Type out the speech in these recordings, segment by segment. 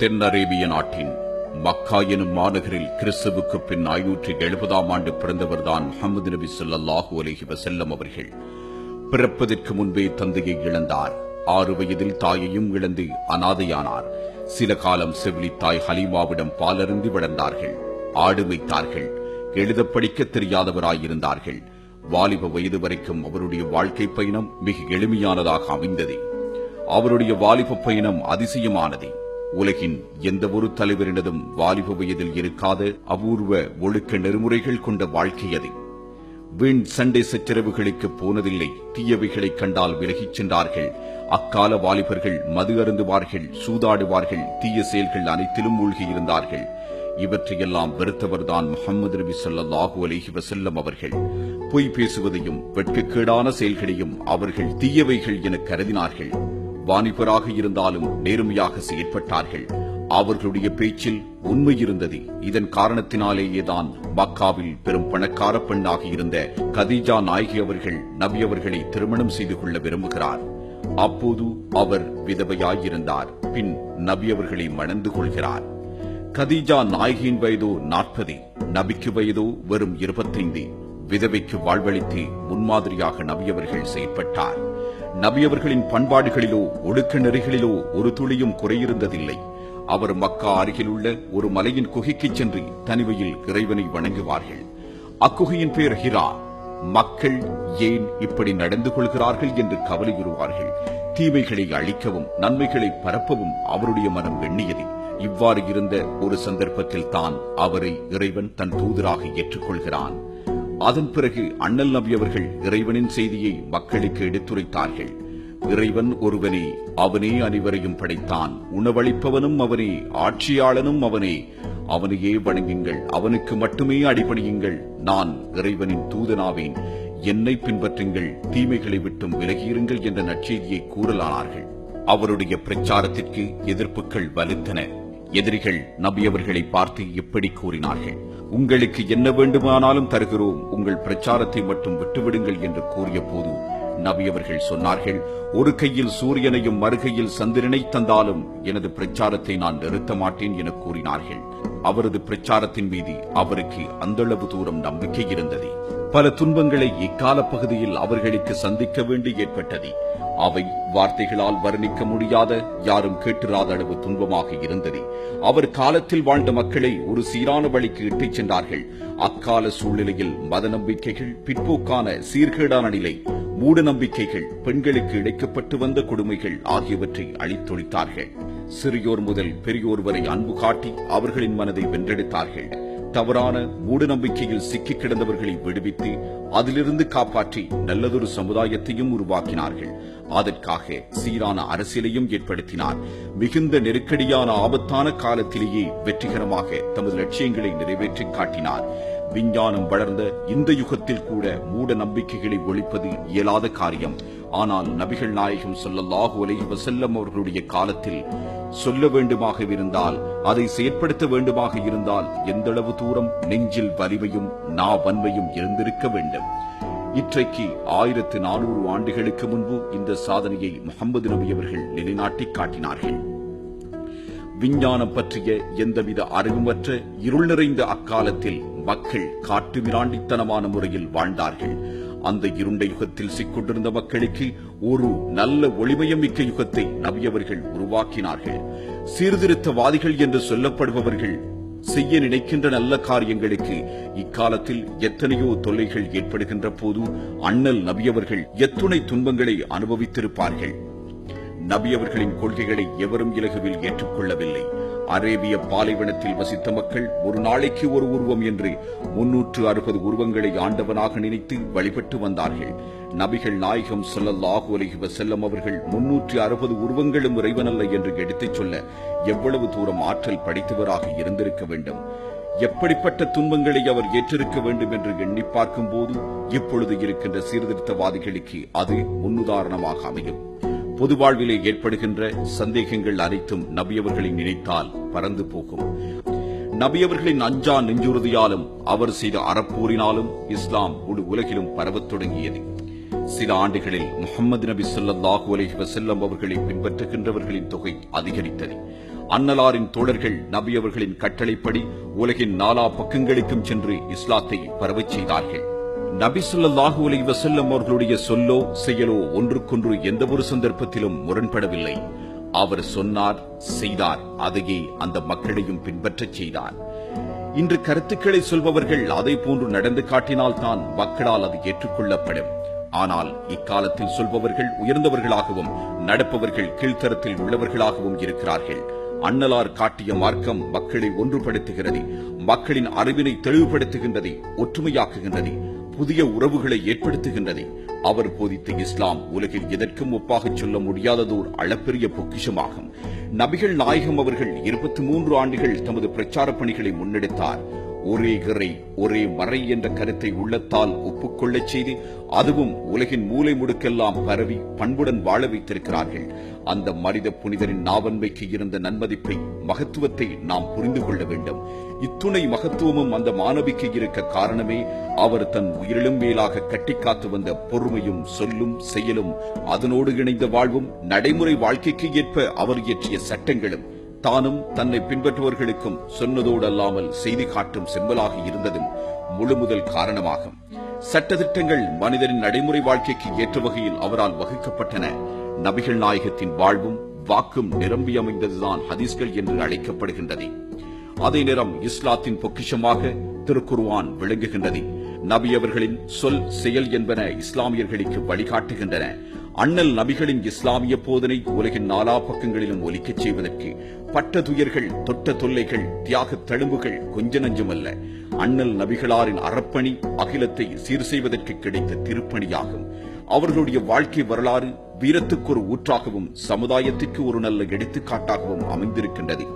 தென் அரேபிய நாட்டின் மக்கா எனும் மாநகரில் கிறிஸ்துவுக்கு பின் 570ஆம் ஆண்டு பிறந்தவர்தான் முஹம்மது நபி ஸல்லல்லாஹு அலைஹி வஸல்லம் அவர்கள். பிறப்பதற்கு முன்பே தந்தையை இழந்தார். 6 வயதில் தாயையும் இழந்து அனாதையானார். சில காலம் செவிலி தாய் ஹலீமாவிடம் பாலருந்தி வளர்ந்தார்கள். ஆடு வைத்தார்கள். எழுத படிக்க தெரியாதவராயிருந்தார்கள். வாலிப வயது வரைக்கும் அவருடைய வாழ்க்கை பயணம் மிக எளிமையானதாக அமைந்தது. அவருடைய வாலிப பயணம் அதிசயமானது. உலகின் எந்த ஒரு தலைவரினதும் வாலிப வயதில் இருக்காத அபூர்வ ஒழுக்க நெறிமுறைகள் கொண்ட வாழ்க்கை அது. வீண் சண்டை சச்சரவுகளுக்கு போனதில்லை. தீயவைகளை கண்டால் விலகிச் சென்றார்கள். அக்கால வாலிபர்கள் மது அருந்துவார்கள், சூதாடுவார்கள், தீய செயல்கள் அனைத்திலும் மூழ்கியிருந்தார்கள். இவற்றையெல்லாம் வெறுத்தவர்தான் முஹம்மது நபி ஸல்லல்லாஹு அலைஹி வஸல்லம் அவர்கள். பொய் பேசுவதையும் வெட்கக்கேடான செயல்களையும் அவர்கள் தீயவைகள் என கருதினார்கள். வாலிபராக இருந்தாலும் நேர்மையாக செயற்பட்டார்கள். அவர்களுடைய பேச்சில் உண்மை இருந்தது. இதன் காரணத்தினாலேயேதான் மக்காவில் பெரும் பணக்கார பெண்ணாக இருந்த கதீஜா நாயகி அவர்கள் நபி அவர்களை திருமணம் செய்து கொள்ள விரும்புகிறார். அப்போது அவர் விதவையாயிருந்தார். பின் நபி அவர்களை மணந்து கொள்கிறார். கதீஜா நாயகியின் வயதோ 40, நபிக்கு வயதோ வெறும் 25. விதவைக்கு வாழ்வளித்து முன்மாதிரியாக நபி அவர்கள் செயற்பட்டார். நபி அவர்களின் பண்பாடுகளிலோ ஒழுக்க நெறிகளிலோ ஒரு துளியும் குறையிருந்ததில்லை. அவர் மக்கா அருகில் உள்ள ஒரு மலையின் குகைக்கு சென்று தனிமையில் இறைவனை வணங்குவார்கள். அக்குகையின் பேர் ஹிரா. மக்கள் ஏன் இப்படி நடந்து கொள்கிறார்கள் என்று கவலையுறுவார்கள். தீமைகளை அழிக்கவும் நன்மைகளை பரப்பவும் அவருடைய மனம் எண்ணியது. இவ்வாறு இருந்த ஒரு சந்தர்ப்பத்தில் தான் அவரை இறைவன் தன் தூதராக ஏற்றுக்கொள்கிறான். அதன் பிறகு அண்ணல் நபி அவர்கள் இறைவனின் செய்தியை மக்களுக்கு எடுத்துரைத்தார்கள். இறைவன் ஒருவனே, அவனே அனைவரையும் படைத்தான். உணவளிப்பவனும் அவனே, ஆட்சியாளனும் அவனே. அவனையே வணங்குங்கள், அவனுக்கு மட்டுமே அடிபணியுங்கள். நான் இறைவனின் தூதனாவேன். என்னை பின்பற்றுங்கள், தீமைகளை விட்டும் விலகியிருங்கள் என்ற நற்செய்தியை கூறலானார்கள். அவருடைய பிரச்சாரத்திற்கு எதிர்ப்புகள் வலுத்தன. எதிரிகள் நபி அவர்களை பார்த்து இப்படி கூறினார்கள்: உங்களுக்கு என்ன வேண்டுமானாலும் தருகிறோம், உங்கள் பிரச்சாரத்தை மட்டும் விட்டுவிடுங்கள் என்று கூறிய போது நபி அவர்கள் சொன்னார்கள்: ஒரு கையில் சூரியனையும் மறுகையில் சந்திரனை தந்தாலும் எனது பிரச்சாரத்தை நான் நிறுத்த மாட்டேன் என கூறினார்கள். அவரது பிரச்சாரத்தின் மீது அவருக்கு அந்தளவு தூரம் நம்பிக்கை இருந்தது. பல துன்பங்களை இக்கால பகுதியில் அவர்களுக்கு சந்திக்க வேண்டி ஏற்பட்டது. அவை வார்த்தைகளால் வர்ணிக்க முடியாத, யாரும் கேட்டிராத அளவு துன்பமாக இருந்தது. அவர் காலத்தில் வாழ்ந்த மக்களை ஒரு சீரான வழிக்கு இட்டுச் சென்றார்கள். அக்கால சூழ்நிலையில் மத நம்பிக்கைகள், பிற்போக்கான சீர்கேடான நிலை, மூட நம்பிக்கைகள், பெண்களுக்கு இழைக்கப்பட்டு வந்த கொடுமைகள் ஆகியவற்றை அழித்தொழித்தார்கள். சிறியோர் முதல் பெரியோர் வரை அன்பு காட்டி அவர்களின் மனதை வென்றெடுத்தார்கள். தவறான மூட நம்பிக்கையில் சிக்கி கிடந்தவர்களை விடுவித்து அதிலிருந்து காப்பாற்றி நல்லதொரு சமுதாயத்தையும் உருவாக்கினார்கள். அதற்காக சீரான அரசியலையும் ஏற்படுத்தினார். மிகுந்த நெருக்கடியான ஆபத்தான காலத்திலேயே வெற்றிகரமாக தமது லட்சியங்களை நிறைவேற்றி காட்டினார். விஞ்ஞானம் வளர்ந்த இந்த யுகத்தில் கூட மூட நம்பிக்கைகளை ஒழிப்பது இயலாத காரியம். ஆனால் நபிகள் நாயகம் ஸல்லல்லாஹு அலைஹி வஸல்லம் அவர்களுடைய காலத்தில் சொல்ல வேண்டுமாக இருந்தால், அதை செயற்படுத்த வேண்டுமாக இருந்தால் எந்தளவு தூரம் நெஞ்சில் வலிமையும் நாவன்மையும் இருந்திருக்க வேண்டும். இன்றைக்கு 1400 ஆண்டுகளுக்கு முன்பு இந்த சாதனையை முஹம்மது நபி அவர்கள் நிலைநாட்டி காட்டினார்கள். விஞ்ஞானம் பற்றிய எந்தவித அறிவுமற்ற இருள் நிறைந்த அக்காலத்தில் மக்கள் காட்டு மிராண்டித்தனமான முறையில் வாழ்ந்தார்கள். அந்த இருண்ட யுகத்தில் சிக்கொண்டிருந்த மக்களுக்கு ஒரு நல்ல ஒளிமயம் மிக்க யுகத்தை நபி அவர்கள் உருவாக்கினார்கள். சீர்திருத்தவாதிகள் என்று சொல்லப்படுபவர்கள் செய்ய நினைக்கின்ற நல்ல காரியங்களுக்கு இக்காலத்தில் எத்தனையோ தொல்லைகள் ஏற்படுகின்ற போது அண்ணல் நபி அவர்கள் எத்துணை துன்பங்களை அனுபவித்திருப்பார்கள். நபி அவர்களின் கொள்கைகளை எவரும் இலகுவில் ஏற்றுக்கொள்ளவில்லை. அரேபிய பாலைவனத்தில் வசித்த மக்கள் ஒரு நாளைக்கு ஒரு உருவம் என்று 360 உருவங்களை ஆண்டவனாக நினைத்து வழிபட்டு வந்தார்கள். நபிகள் நாயகம் ஸல்லல்லாஹு அலைஹி வஸல்லம் அவர்கள் 360 உருவங்களும் இறைவனல்ல என்று எடுத்துச் சொல்ல எவ்வளவு தூரம் ஆற்றல் படைத்தவராக இருந்திருக்க வேண்டும். எப்படிப்பட்ட துன்பங்களை அவர் ஏற்றிருக்க வேண்டும் என்று எண்ணி பார்க்கும் போது இப்பொழுது இருக்கின்ற சீர்திருத்தவாதிகளுக்கு அது முன்னுதாரணமாக அமையும். பொது வாழ்விலே ஏற்படுகின்ற சந்தேகங்கள் அனைத்தும் நபியவர்களை நினைத்தால் பறந்து போகும். நபியவர்களின் அஞ்சா நெஞ்சுறுதியாலும் அவர் செய்த அறப்போரினாலும் இஸ்லாம் முழு உலகிலும் பரவத் தொடங்கியது. சில ஆண்டுகளில் முஹம்மது நபி ஸல்லல்லாஹு அலைஹி வஸல்லம் அவர்களை பின்பற்றுகின்றவர்களின் தொகை அதிகரித்தது. அன்னலாரின் தோழர்கள் நபி அவர்களின் கட்டளைப்படி உலகின் நாலா பக்கங்களுக்கும் சென்று இஸ்லாத்தை பரவச் செய்தார்கள். நபி ஸல்லல்லாஹு அலைஹி வஸல்லம் அவர்களுடைய சொல்லோ செயலோ ஒன்றுக்கொன்று எந்த ஒரு சந்தர்ப்பத்திலும் முரண்படவில்லை. அவர் சொன்னார், செய்தார், அதையே அந்த மக்களையும் பின்பற்றச் செய்தார். இன்று கருத்துக்களை சொல்பவர்கள் அதை போன்று நடந்து காட்டினால்தான் மக்களால் அது ஏற்றுக்கொள்ளப்படும். ஆனால் இக்காலத்தில் சொல்பவர்கள் உயர்ந்தவர்களாகவும் நடப்பவர்கள் கீழ்த்தரத்தில் உள்ளவர்களாகவும் இருக்கிறார்கள். அன்னலார் காட்டிய மார்க்கம் மக்களை ஒன்றுபடுத்துகிறது, மக்களின் அறிவினை தெளிவுபடுத்துகின்றது, ஒற்றுமையாக்குகின்றது, புதிய உறவுகளை ஏற்படுத்துகின்றது. அவர் போதித்த இஸ்லாம் உலகில் எதற்கும் ஒப்பாக சொல்ல முடியாததோர் அளப்பெரிய பொக்கிஷமாகும். நபிகள் நாயகம் அவர்கள் 23 ஆண்டுகள் தமது பிரச்சார பணிகளை முன்னெடுத்தார். ஒரே இறை ஒரே மறை என்ற கருத்தை உள்ளத்தால் ஒப்புக்கொள்ளச் செய்து அதுவும் உலகின் மூலை முடுக்கெல்லாம் பரவி பண்புடன் வாழ வைத்திருக்கிறார்கள். அந்த மனித புனிதரின் நாவன்மைக்கு இருந்த நன்மதிப்பை மகத்துவத்தை நாம் புரிந்து கொள்ள வேண்டும். இத்துணை மகத்துவமும் அந்த மாணவிக்கு இருக்க காரணமே அவர் தன் உயிரிலும் மேலாக கட்டிக்காத்து வந்த பொறுமையும் சொல்லும் செயலும் அதனோடு இணைந்த வாழ்வும் நடைமுறை வாழ்க்கைக்கு ஏற்ப அவர் இயற்றிய சட்டங்களும் தானும் தன்னை பின்பற்றுவர்களுக்கும் சொன்னதோடு அல்லாமல் செய்தி காட்டும் செம்மலாக இருந்ததும் முழு முதல் காரணமாகும். சட்டதிட்டங்கள் மனிதனின் நடைமுறை வாழ்க்கைக்கு ஏற்ற வகையில் அவரால் வகுக்கப்பட்டன. நபிகள் நாயகத்தின் வாழ்வும் வாக்கும் நிரம்பி அமைந்ததுதான் ஹதீஸ்கள் என்று அழைக்கப்படுகின்றது. அதே நேரம் இஸ்லாத்தின் பொக்கிஷமாக திருக்குர்ஆன் விளங்குகின்றது. நபி அவர்களின் சொல் செயல் என்பன இஸ்லாமியர்களுக்கு வழிகாட்டுகின்றன. அண்ணல் நபிகளின் இஸ்லாமிய போதனை உலகின் நாலா பக்கங்களிலும் ஒலிக்கச் செய்வதற்கு பட்ட துயர்கள், தொட்ட தொல்லைகள், தியாக தழும்புகள் கொஞ்ச நஞ்சமல்ல. அண்ணல் நபிகளாரின் அறப்பணி அகிலத்தை சீர் செய்வதற்கு கிடைத்த திருப்பணியாகும். அவர்களுடைய வாழ்க்கை வரலாறு வீரத்துக்கு ஒரு ஊற்றாகவும் சமுதாயத்திற்கு ஒரு நல்ல எடுத்துக்காட்டாகவும் அமைந்திருக்கின்றது.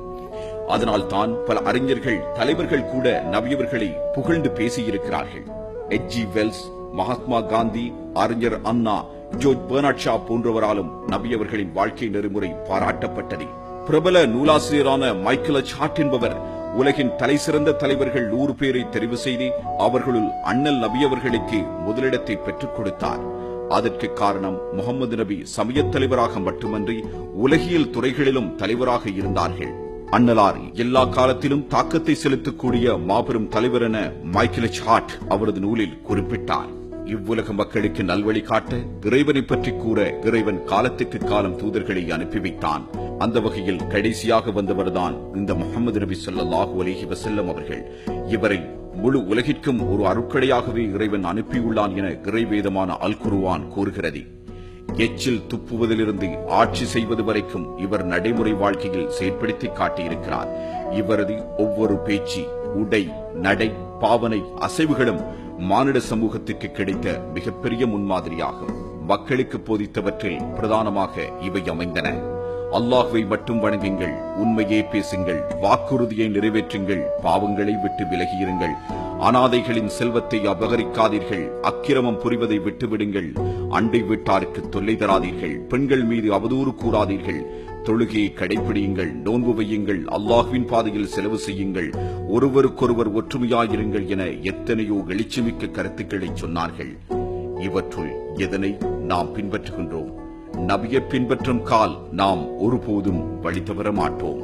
அதனால் தான் பல அறிஞர்கள், தலைவர்கள் கூட நபியவர்களை புகழ்ந்து பேசியிருக்கிறார்கள். H.G. வெல்ஸ், மகாத்மா காந்தி, அறிஞர் அண்ணா, ஜோர்ஜ் பெர்னார்ட் ஷா போன்றவராலும் நபியவர்களின் வாழ்க்கை நெறிமுறை பாராட்டப்பட்டது. பிரபல நூலாசிரியரான மைக்கேல் எச் ஹார்ட் என்பவர் உலகின் தலைசிறந்த தலைவர்கள் 100 பேரை தெரிவு செய்து அவர்களுள் அண்ணல் நபியவர்களுக்கு முதலிடத்தை பெற்றுக் கொடுத்தார். அதற்கு காரணம் முகமது நபி சமயத் தலைவராக மட்டுமன்றி உலகியல் துறைகளிலும் தலைவராக இருந்தார்கள். அன்னலார் எல்லா காலத்திலும் தாக்கத்தை செலுத்தக்கூடிய மாபெரும் தலைவர் என மைக்கேல் எச் ஹார்ட் அவரது நூலில் குறிப்பிட்டார். இவ்வுலக மக்களுக்கு நல்வழி காட்ட இறைவனை பற்றி கூற இறைவன் காலத்துக்கு காலம் தூதர்களை அனுப்பி வைத்தான். அந்த வகையில் கடைசியாக வந்தவர்தான் இந்த முஹம்மது நபி ஸல்லல்லாஹு அலைஹி வஸல்லம் அவர்கள். இவரை முழு உலகிற்கும் ஒரு அருட்கொடையாகவே இறைவன் அனுப்பியுள்ளான் என இறைவேதமான அல் குர்ஆன் கூறுகிறது. எச்சில் துப்புவதிலிருந்து ஆட்சி செய்வது வரைக்கும் இவர் நடைமுறை வாழ்க்கையில் செயற்படுத்தி காட்டியிருக்கிறார். இவரது ஒவ்வொரு பேச்சு, உடை, நடை, பாவனை, அசைவுகளும் மானிட சமூகத்திற்கு கிடைத்த மிகப்பெரிய முன்மாதிரியாகும். மக்களுக்கு போதித்தவற்றில் பிரதானமாக இவை அமைந்தன. அல்லாஹ்வை மட்டும் வணங்குங்கள், உண்மையே பேசுங்கள், வாக்குறுதியை நிறைவேற்றுங்கள், பாவங்களை விட்டு விலகியிருங்கள், அனாதைகளின் செல்வத்தை அபகரிக்காதீர்கள், அக்கிரமம் புரிவதை விட்டுவிடுங்கள், அண்டை வீட்டாருக்கு தொல்லை தராதீர்கள், பெண்கள் மீது அவதூறு கூறாதீர்கள், தொழுகையை கடைபிடியுங்கள், நோன்பு வையுங்கள், அல்லாஹ்வின் பாதையில் செலவு செய்யுங்கள், ஒருவருக்கொருவர் ஒற்றுமையாயிருங்கள் என எத்தனையோ எழுச்சிமிக்க கருத்துக்களை சொன்னார்கள். இவற்றுள் எதனை நாம் பின்பற்றுகின்றோம்? நபியை பின்பற்றும் கால் நாம் ஒருபோதும் வழி தவற மாட்டோம்.